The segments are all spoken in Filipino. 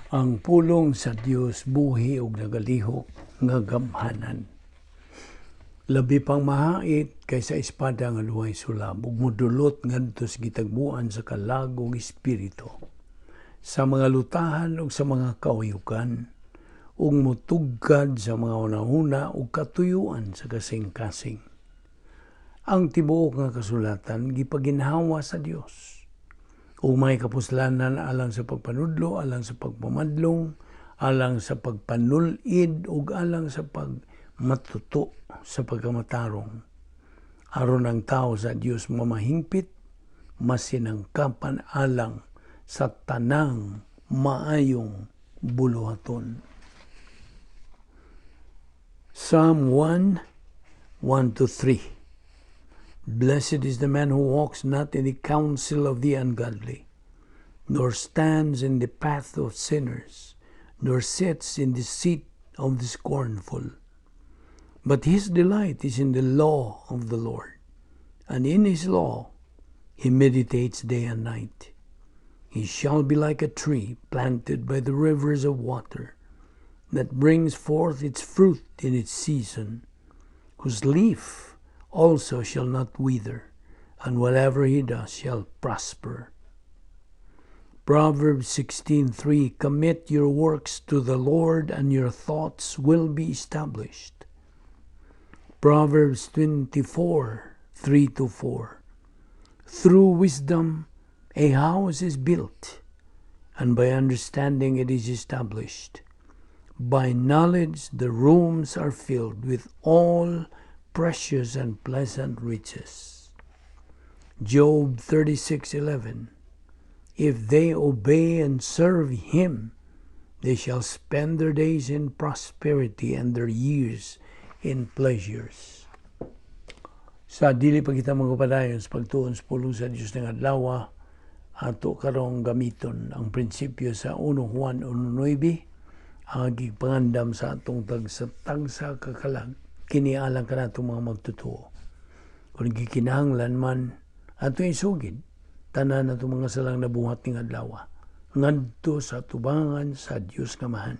Ang pulong sa Dios buhi ug nagalihok nga gamhanan. Labi pang mahait kaysa espada nga luway sulab ug modulot ngadto sa gitagbuan sa kalagong espiritu, sa mga lutahan ug sa mga kauyukan, ug mutugkad sa mga hunahuna ug katuyuan sa kasing-kasing. Ang tibuok nga kasulatan gipaginhawa sa Dios, ug may kapuslanan alang sa pagpanudlo, alang sa pagpamadlong, alang sa pagpanulid, ug alang sa pagmatuto sa pagkamatarong. Aron ang tao sa Dios mamahingpit, masinangkapan alang sa tanang maayong buluhaton. Psalm 1, 1-3. Blessed is the man who walks not in the counsel of the ungodly, nor stands in the path of sinners, nor sits in the seat of the scornful. But his delight is in the law of the Lord, and in his law he meditates day and night. He shall be like a tree planted by the rivers of water, that brings forth its fruit in its season, whose leaf also shall not wither, and whatever he does shall prosper. Proverbs 16:3, commit your works to the Lord, and your thoughts will be established. Proverbs 24:3-4, through wisdom a house is built, and by understanding it is established. By knowledge the rooms are filled with all precious and pleasant riches. Job 36:11, if they obey and serve him, they shall spend their days in prosperity and their years in pleasures. Sa dili pa kita magpadayon sa pagtuon sa pulong sa Dios ng adlaw, ato karong gamiton ang prinsipyo sa 1 Juan 1:9, ang gipangandam sa atong tagsa kakalag kinialang ka na itong mga magtutuo. Kung gikinahanglan man, ato isugid, tanan na itong mga salang nabuhat ng adlaw, ngadto sa tubangan sa Diyos kamahan,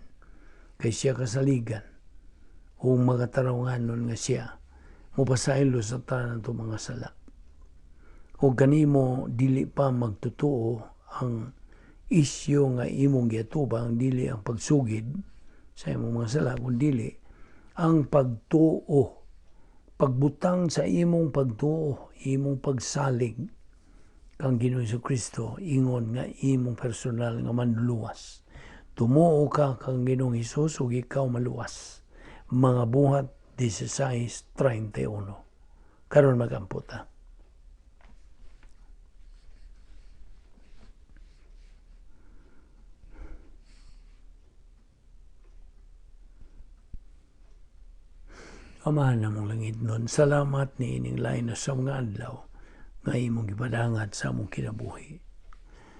kay siya kasaligan, o magataronganon nga siya, mupasaylo sa tanan itong mga sala. O kanimo, dili pa magtutuo ang isyo nga imong giatubang, dili ang pagsugid sa imong mga sala, kung dili ang pagtuo, pagbutang sa imong pagtuo, imong pagsalig kang Ginoo Kristo, ingon nga imong personal nga manluwas. Tumuo ka kang Ginoong Hesus ug ikaw maluwas. Mga buhat 16:31. Karon magamputa. Amahan na mong langit nun, salamat ni ining lain na sa mga adlaw nga imong gipadangat sa among kinabuhi.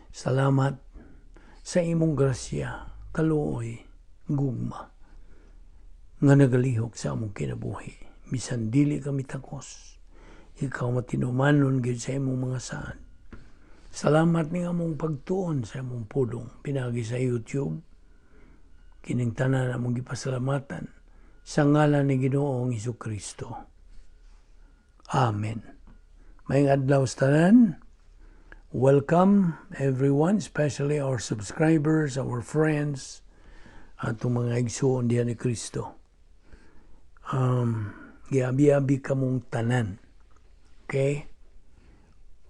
Salamat sa imong grasya, kaluoy, gugma, nga nagalihok sa among kinabuhi. Bisan dili kami takos, ikaw matinumanon gyud sa imong mga saan. Salamat ni among pagtuon sa among pulong, pinagi sa YouTube, kining tanan among gipasalamatan, sa ngalan ni Ginoong Kristo. Amen. Mayong adlaw sa tanan. Welcome everyone, especially our subscribers, our friends, at mga igsoon diyan ni Kristo. Giabi-abi kamong tanan. Okay?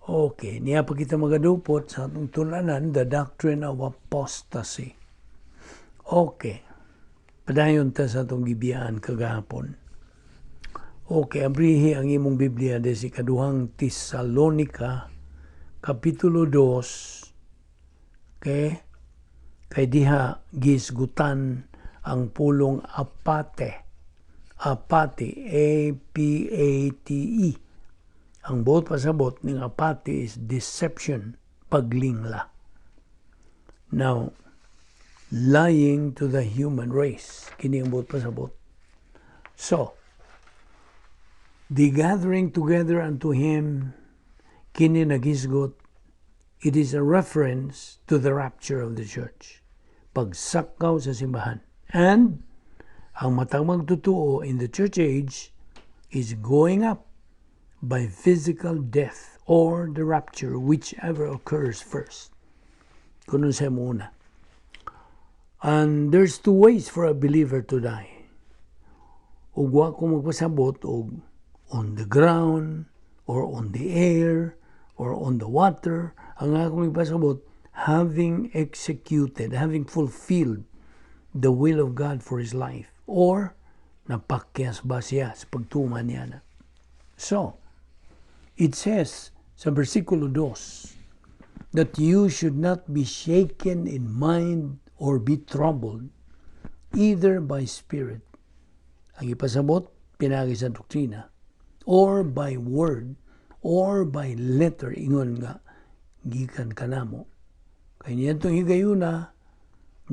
Okay. Niya pa kita magadupot sa atong tulanan, the Doctrine of Apostasy. Okay. Padayon ta sa itong gibiyaan kagahapon. Okay, abrihi ang imong Biblia desi kaduhang Tesalonica, Kapitulo 2, okay? Kay diha gisgutan ang pulong apate. Apate, A-P-A-T-E. Ang buot pasabot ng apate is deception, paglingla. Now, lying to the human race. Kini ang buot pasabot. So, the gathering together unto him, kini nagisgot, it is a reference to the rapture of the church. pagsakaw sa simbahan. And ang matang magtutuo in the church age is going up by physical death or the rapture, whichever occurs first. Kuno sa muna. And there's two ways for a believer to die. Ug wa ko magpasabot og on the ground or on the air or on the water. Ang akong ipasabot, having executed, having fulfilled the will of God for his life, or napakyas ba siya sa pagtuman niya na. So, it says sa versikulo 2 that you should not be shaken in mind or be troubled either by spirit. Ang ipasabot, pinagi sa doktrina, or by word, or by letter, ingon nga, gikan kanamo. Kaya niyan itong higayuna,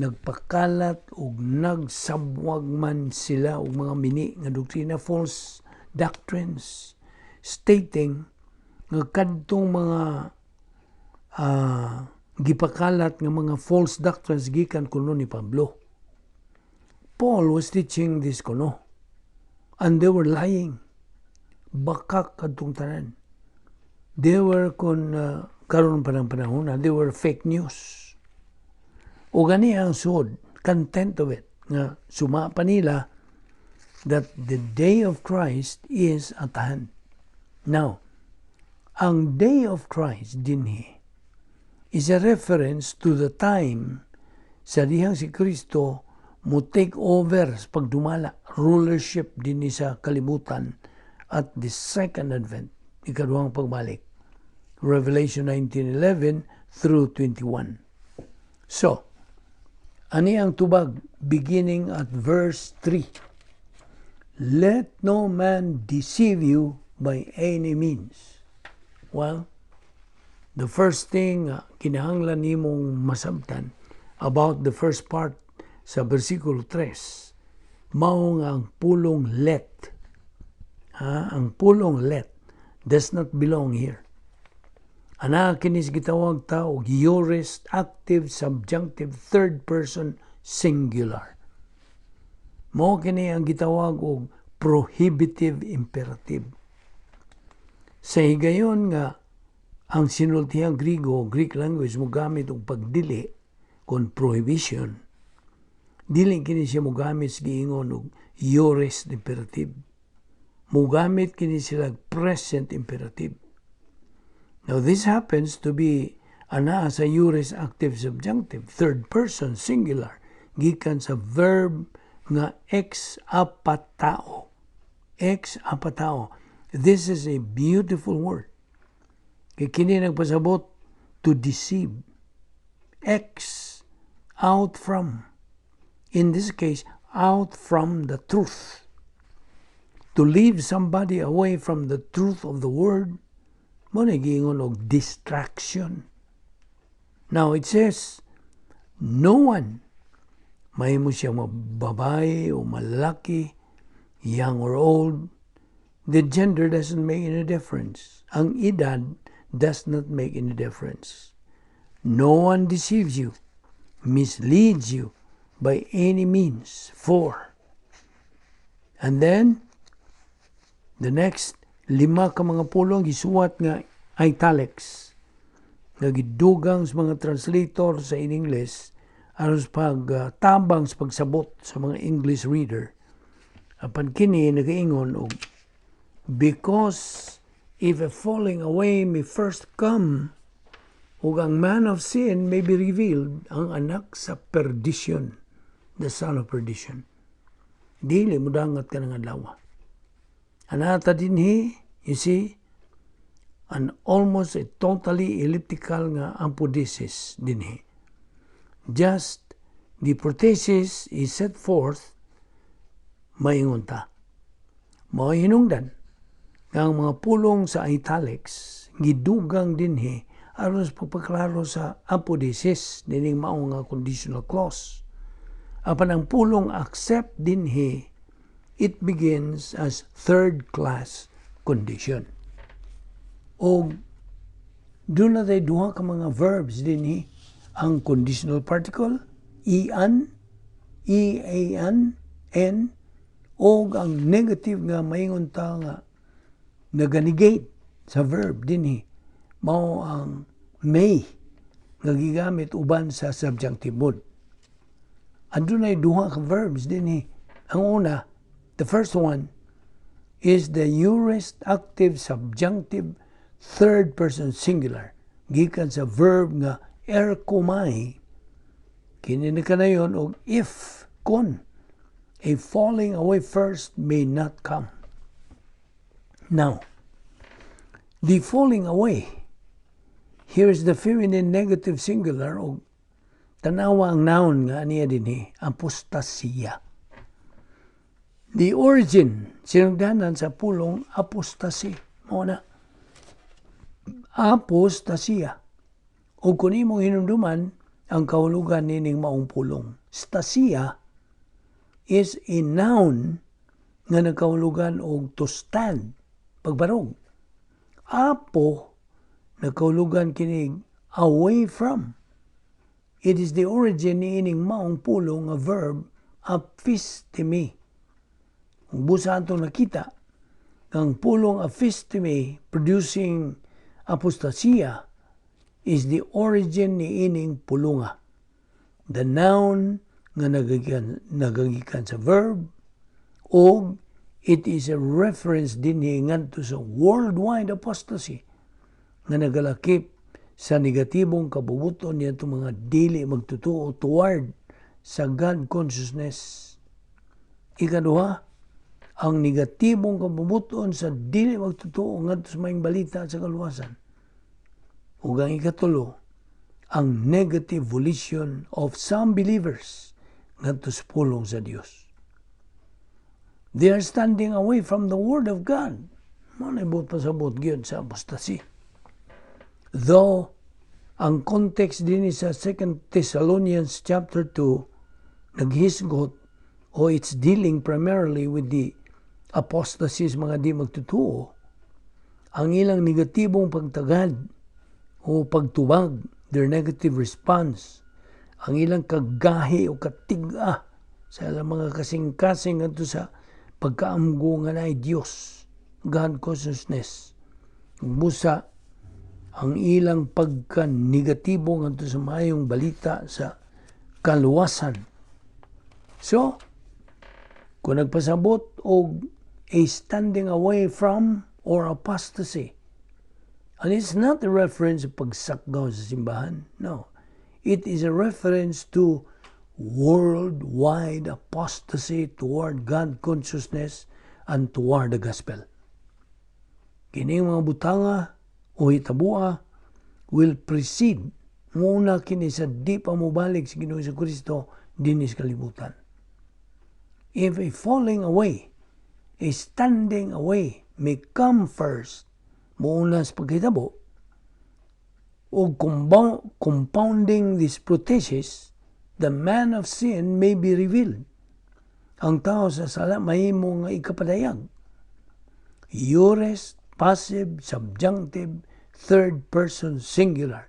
nagpakalat o nagsabwag man sila o mga mini nga doktrina, false doctrines, stating nga kadtong mga gipakalat nga mga false doctrines gikan kuno ni Pablo. Paul was teaching this kuno, and they were lying. Bakak kadtong tanan. They were karon pa ng panahon na they were fake news. O gani ang sud, content of it, nga suma pa nila that the day of Christ is at hand. Now, ang day of Christ dinhi is a reference to the time sa dihang si Kristo mo take over sa pagdumala, rulership dinhi sa kalibutan at the second advent, ikaduhang pagbalik. Revelation 19:11 through 21. So, ani ang tubag beginning at verse 3. Let no man deceive you by any means. Well, the first thing kinahanglan nimong masabtan about the first part sa versikulo 3, mao nga ang pulong let. Ang pulong let does not belong here. Ana kinis gitawag ta og aorist, active, subjunctive, third person, singular. Mao kini ang gitawag og prohibitive imperative. Sa higayon nga ang sinultihang Greek language mo gamit og pagdili kon prohibition. Dili kini siya mo gamit sa giingon og aorist imperative. Mo gamit kini sila present imperative. Now, this happens to be ana sa aorist active subjunctive, third person, singular, gikan sa verb nga ex apatao. Ex apatao. This is a beautiful word. Kaya kini nagpasabot to deceive. Ex, out from. In this case, out from the truth. To lead somebody away from the truth of the word, mo nagingon og distraction. Now it says, no one, may mo siya babae o malaki, young or old, the gender doesn't make any difference. Ang edad does not make any difference. No one deceives you, misleads you by any means. 4. And then, the next, 5 ka mga pulong gisuwat nga italics nga gidugang sa mga translator sa in English aron sa pagtabang sa pagsabot sa mga English reader. Apan kini nagaingon og because if a falling away may first come, ug ang man of sin may be revealed, ang anak sa perdition, the son of perdition. Dili mo dangat ka ng adlaw. Anata dinhi, you see, an almost a totally elliptical nga apodesis dinhi. Just the prothesis is set forth, maingon ta. Mao hinungdan nga ang mga pulong sa italics gidugang dinhi aron sa pagpaklaro sa apodesis dining mao nga conditional clause. Apan ang pulong accept dinhi, it begins as third-class condition. O doon na tayo duha ka mga verbs din ang conditional particle ian, ian, n, o ang negative nga maingon ta nga naganegate sa verb dinhi mao ang may nga gigamit uban sa subjunctive mood. Adunay duha ka verbs dinhi. Ang una, the first one is the aorist active subjunctive third person singular gikan sa verb nga erkomai kini na kanayon og if kon a falling away first may not come. Now, the falling away, here is the feminine negative singular o tanawa ang noun nga niya dinhi, apostasia. The origin, sinugdanan sa pulong apostasy. Mao na, apostasia. O kung imong hinumduman, ang kahulugan nining maong pulong. Stasia is a noun nga nagkahulugan og to stand, pagbarog. Apo, nagkahulugan kinig away from. It is the origin ni ining maong pulong nga verb aphistemi. Kung busa itong nakita, ang pulong aphistemi producing apostasia is the origin ni ining pulunga. The noun nga nagagikan sa verb o it is a reference dinhi ngadto sa worldwide apostasy nga nagalakip sa negatibong kabubuton niya itong mga dili magtutuo toward sa God consciousness. Ikaduha, ang negatibong kabubuton sa dili magtutuo ngadto sa maayong balita sa kaluwasan. Ug ang ikatulo, ang negative volition of some believers ngadto sa pulong sa Dios. They are standing away from the Word of God. Manibot pasabot gyud sa apostasy. Though, ang context din sa 2 Thessalonians chapter 2, naghisgot o it's dealing primarily with the apostasies mga di magtutuo, ang ilang negatibong pagtagad o pagtubag, their negative response, ang ilang kagahi o katiga sa ilang mga kasing-kasing ato sa pagkaamgo nga naay Diyos, God consciousness. Busa, ang ilang pagka-negatibo ngadto sa maayong balita sa kaluwasan. So, kung nagpasabot og a standing away from or apostasy, and it's not a reference to pagsakgaw sa simbahan. No. It is a reference to worldwide apostasy toward God consciousness and toward the gospel. Kining mga butanga o hitabua will precede muna kini sa di pa mobalik sa Ginoo sa Kristo dinis kalibutan. If a falling away, a standing away may come first muna sa pagkitabo o compounding this prothesis, the man of sin may be revealed. Ang tao sa sala mahimo nga ikapadayag. Aorist, passive, subjunctive, third person singular.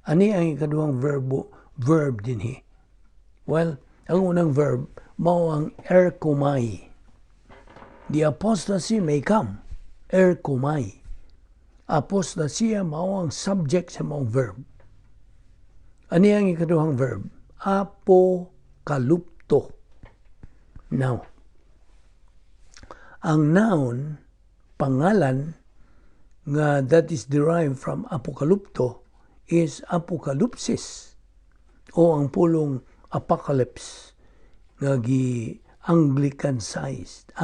Ani ang ikaduhang verb dinhi. Well, ang unang verb mao ang erkomai. The apostasy may come. Erkomai. Apostasia mao ang subject sa maong verb. Ani ang ikaduhang verb? Apokalupto. Now, ang noun, pangalan, nga that is derived from apokalupto is apokalupsis o ang pulong apocalypse nga anglicized,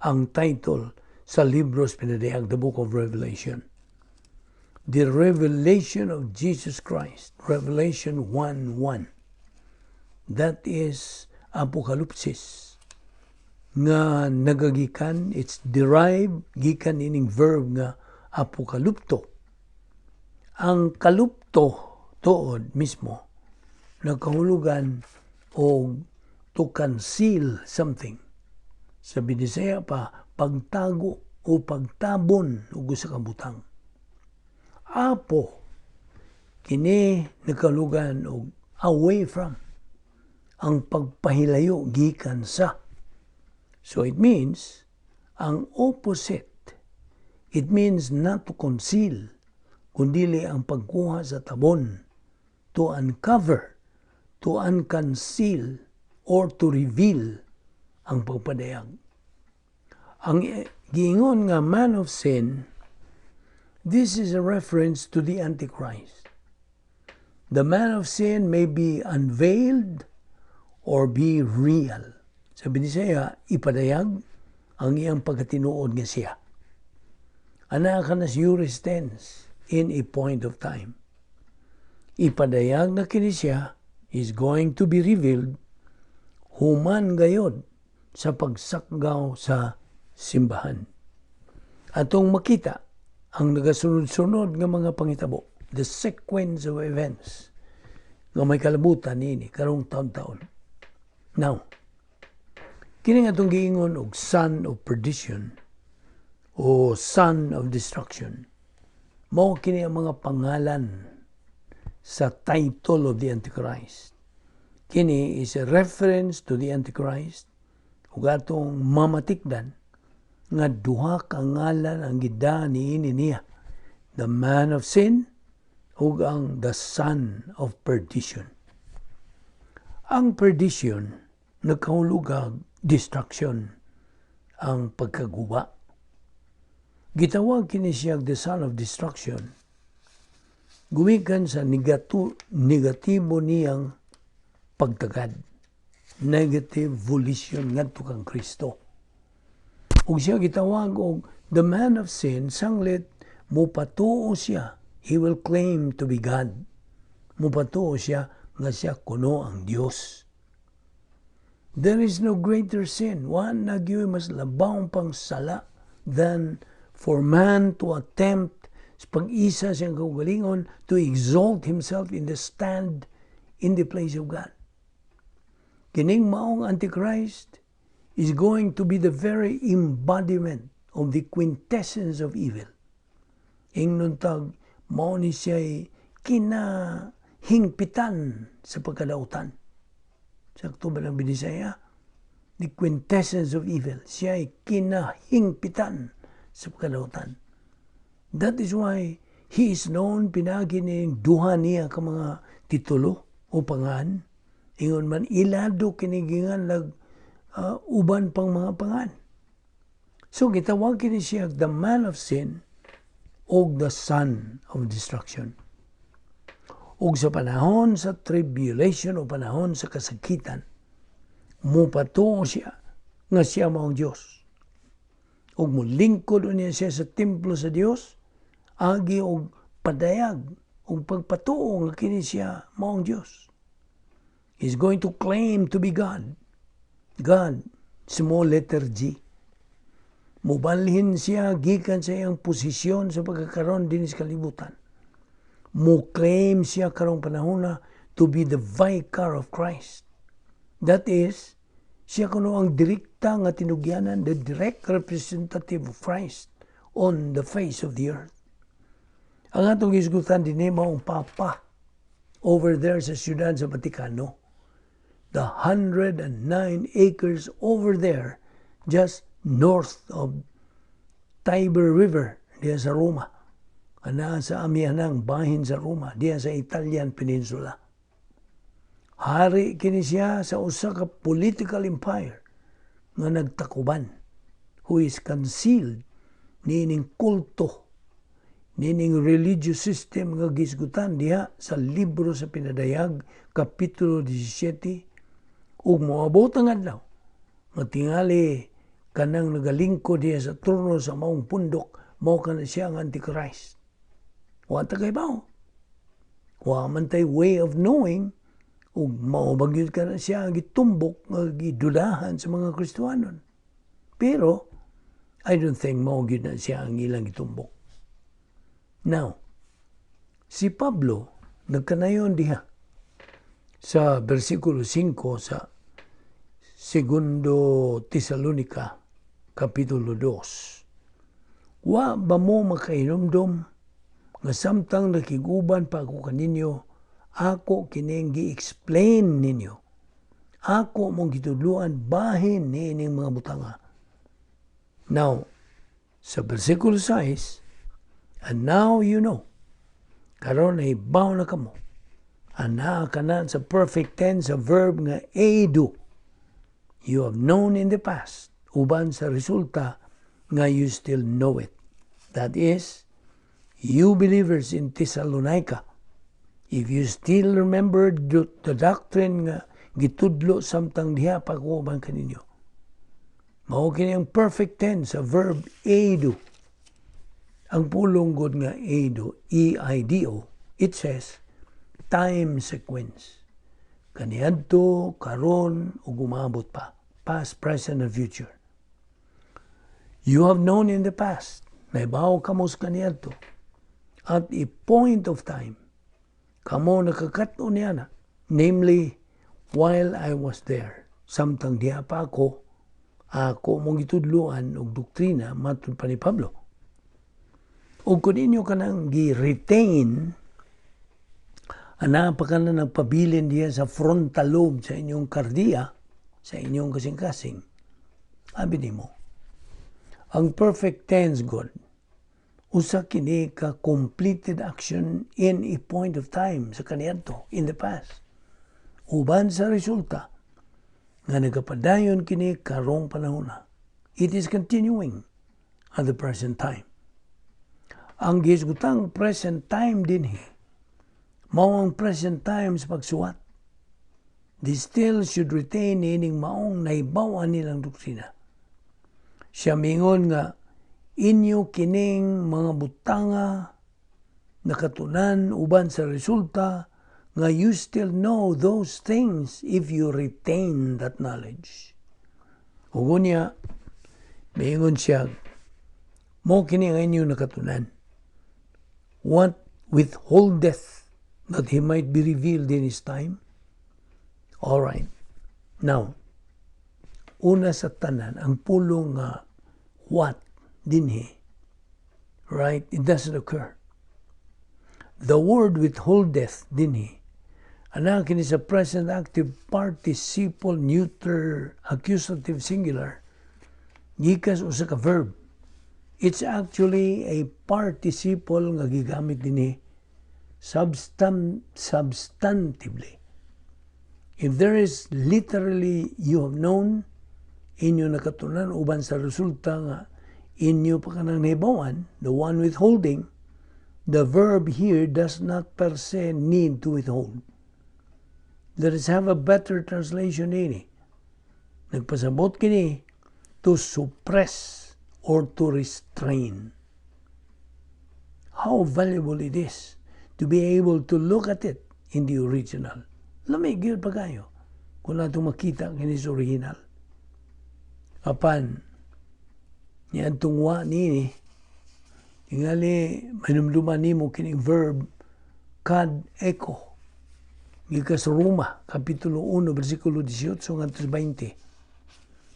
ang title sa libros pinadayag, the book of Revelation. The revelation of Jesus Christ, Revelation 1:1. That is apokalupsis nga nagagikan, it's derived gikan ining verb nga apokalupto. Ang kalupto tuod mismo nagkahulugan o to conceal something. Sa Binisaya pa, pagtago o pagtabon ug sa kabutang. Apo kini nagkahulugan og away from, ang pagpahilayo gikan sa. So it means, ang opposite, it means not to conceal, kundili ang pagkuha sa tabon, to uncover, to unconceal, or to reveal ang pagpadayag. Ang giingon nga man of sin, this is a reference to the Antichrist. The man of sin may be unveiled or be real. Sabi ni siya, ipadayag ang iyang pagkatinuod nga siya. Ana ka na juris tense in a point of time. Ipadayag na kini siya is going to be revealed human gayod sa pagsakgaw sa simbahan. Atong makita ang nagasunod-sunod nga mga pangitabo, the sequence of events nga may kalabutan nini karong taon-taon. Now, kini nga itong giingon og son of perdition o son of destruction. Mao kini ang mga pangalan sa title of the Antichrist. Kini is a reference to the Antichrist ug atong mamatikdan nga duha ka ngalan ang gida niini niya, the man of sin ug ang the son of perdition. Ang perdition nagkahulugag destruction, ang pagkaguba. Gitawag kini siya the son of destruction. Gumikan sa negatibo niyang pagtagad, negative volition ngadto kang Kristo. Ug siya gitawag og the man of sin, sanglit mupatuo siya, he will claim to be God. Mupatuo siya nga siya kuno ang Dios. There is no greater sin, one na gyud mas labawng pang sala than for man to attempt sa pag-isa siyang kaugalingon to exalt himself in the stand in the place of God. Kining maong Antichrist is going to be the very embodiment of the quintessence of evil. Ingnon tag, mao ni siya'y kinahingpitan sa pagkadautan. Sakto ba lang binisaya? The quintessence of evil. Siya'y kinahingpitan sa pagkadautan. That is why he is known, pinagi ning duha niya ka mga titulo o pangan. Ingon man, ilado kinigingan uban pang mga pangan. So gitawag kini siya the man of sin o the son of destruction. Ug sa panahon sa tribulation o panahon sa kasakitan, mupatuo siya nga siya maong Diyos. Ug mulingkod niya siya sa templo sa Dios, agi og padayag ug pagpatuo nga kini siya maong Diyos. He's going to claim to be God. God, small letter G. Mubalhin siya gikan sa iyang posisyon sa pagkakaroon din sa kalibutan. Mo-claim siya karong panahon to be the vicar of Christ. That is, siya kuno ang direkta nga tinugyanan, the direct representative of Christ on the face of the earth. Ang atong gisgutan din maong Papa over there sa siyudad sa Vaticano. The 109 acres over there, just north of Tiber River, diya sa Roma. Ana sa amihanang bahin sa Roma, diya sa Italian Peninsula. Hari kini siya sa usa ka political empire nga nagtakuban, who is concealed nining kulto, nining religious system nga gisgutan diha sa libro sa Pinadayag, Kapitulo 17, ug moabot ang adlaw nga tingali kanang nagalingkod diya sa trono sa maong pundok, mao kana siya ang Antichrist. Wa ta kay bao. Wa man tay way of knowing ug mao bagyud kana siya gitumbok nga gidulahan sa mga Kristiyanon. Pero I don't think mao gyud na siya ang ilang gitumbok. Now, si Pablo nagkanayon diha sa bersikulo 5 sa Segundo Tesalonica, Kapitulo 2. Wa ba mo makainomdom nga samtang nakiguban pa ako kaninyo, Ako kining gi-explain ninyo. Ako mong gitudluan bahin niining mga butanga. Now, sa versikulo 6, and now you know, karon ay baw na kamo. Ana kanan sa perfect tense sa verb nga do. You have known in the past. Uban sa resulta nga you still know it. That is, you believers in Thessalonica, if you still remember the doctrine nga gitudlo samtang diha pag-uban kaninyo. Mao kini ang perfect tense sa verb do. Ang pulong god nga do, E-I-D-O, it says time sequence. Kaniadto, karon ug umabot pa. Past, present, and future. You have known in the past. Naibaw kamo sa kaniadto. At a point of time, kamo nakakato niya na. Namely, while I was there. Samtang diha pa ako mong gitudluan og doktrina matud pa ni Pablo. O kung inyo ka nang gi-retain, pa ka na nagpabilin diya sa frontal lobe sa inyong kardiya, sa inyong kasing-kasing. Abi nimo, ang perfect tense God, usa kini ka completed action in a point of time sa kaniadto, in the past. Uban sa resulta, nga nagapadayon kini karong panahon na. It is continuing at the present time. Ang gisgutang present time din mao ang present time sa pagsuwat. They still should retain ining maong naibawan nilang doktrina. Siya mingon nga, inyo kining mga butanga nakatunan uban sa resulta nga you still know those things if you retain that knowledge. Ugo niya, mingon siya, mo kini nga inyo nakatunan. What withholdeth that he might be revealed in his time? All right. Now, una sa tanan, ang pulong what dinhi, right? It doesn't occur. The word withholdeth dinhi, ana kini sa present active participle neuter accusative singular, gikas usa ka verb. It's actually a participle nga gigamit dinhi substantively. If there is literally you have known, inyo nakatunan uban sa resulta nga inyo pa kanang nahibawan, the one withholding, the verb here does not per se need to withhold. Let us have a better translation ini. Nagpasabot kini to suppress or to restrain. How valuable it is to be able to look at it in the original. Lamig yun pa kayo kung nato makita kini sa original. Apan, niyan tungwa nini, tingali manumduman nimo kining verb kad echo. Gikas Roma, Kapitulo 1, versikulo 18 ngadto 20.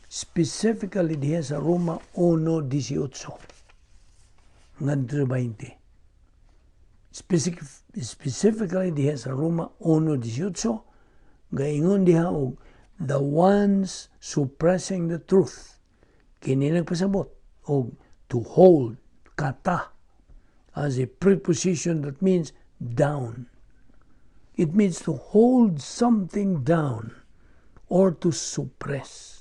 Specifically diha sa Roma 1:18 ngadto 20. Specifically diha sa Roma 1:18 gaingon diha og the ones suppressing the truth kini nagpasabot og to hold kata as a preposition that means down. It means to hold something down or to suppress.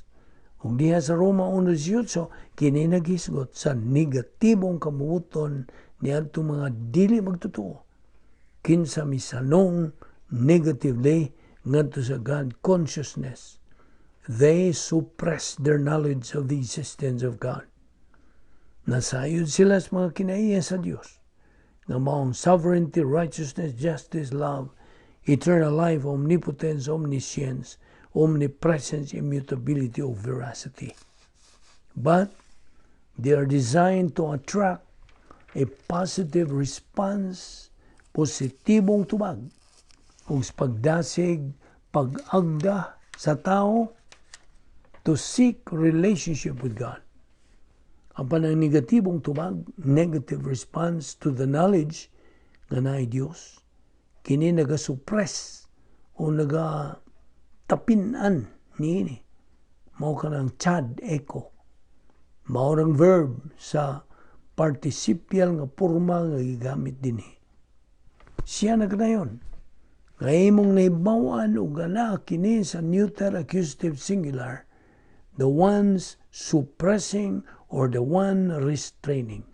Kung diha sa Roma 1:18 kini naghisgot sa negatibong kamubuton niadto mga dili magtotoo kinsa misanong negatively ngadto sa God consciousness. They suppress their knowledge of the existence of God. Nasayod sila sa mga kinaiya sa Dios nga maong sovereignty, righteousness, justice, love, eternal life, omnipotence, omniscience, omnipresence, immutability, or veracity. But they are designed to attract a positive response, positibong tubag, ug pagdasig, pag-agda sa tao to seek relationship with God. Apan ang negatibong tubag, negative response to the knowledge nga naay Dios, kini naga-suppress o naga-tapinan niini. Mao ka ng chad echo. Mao ng verb sa participial nga porma nga gigamit dinhi. Siya nagdayon. Nga imong nahibawan o gana kini sa neuter accusative singular, the ones suppressing or the one restraining.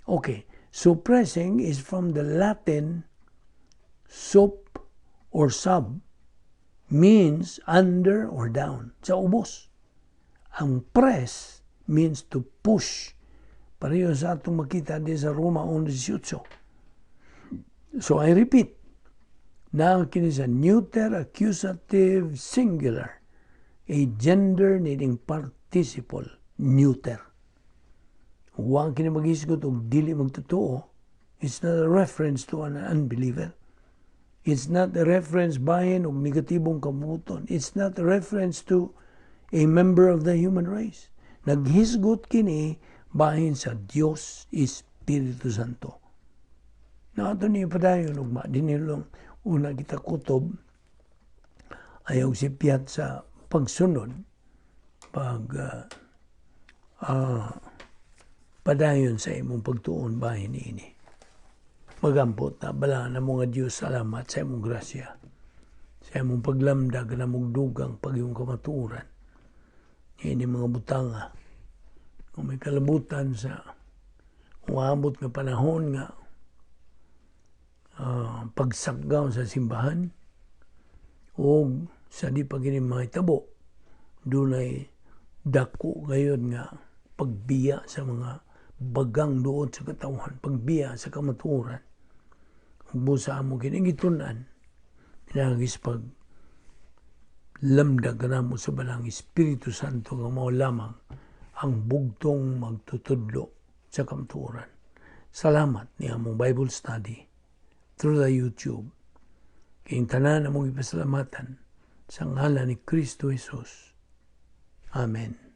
Okay, suppressing is from the Latin sup or sub, means under or down, sa ubos. Ang press means to push. Pareho sa atong makita din sa Roma 11:18. So I repeat, na kini sa neuter accusative singular, a gender needing participle, neuter. Huwag kini mag-isgot o dili magtotoo, it's not a reference to an unbeliever. It's not a reference bahin o negatibong kabuton. It's not a reference to a member of the human race. Naghisgot kini bahin sa Dios Espiritu Santo. Na ito niya padayon ugma dinilong una kita kutob ayaw sipyat sa pagsunod padayon sa imong pagtuon bahin ini. Magampot na bala na mga Diyos, salamat sa imong grasya. Sa imong paglamdag na mong dugang pag iyong kamatuuran. Ini mga butanga. Kung may kalabutan sa umabot nga panahon nga pagsaggaw sa simbahan o sa di pa gini mahitabo, dunay dako gayon nga pagbiya sa mga bagang doon sa katawan, pagbiya sa kamaturan. Busa mo kinigitunan, pinagis pag lamdag na mo sa balang Espiritu Santo nga mao lamang ang bugtong magtutudlo sa kamaturan. Salamat ni among Bible study through the YouTube. Kayong tanan among ipasalamatan sa ngalan ni Kristo Jesus. Amen.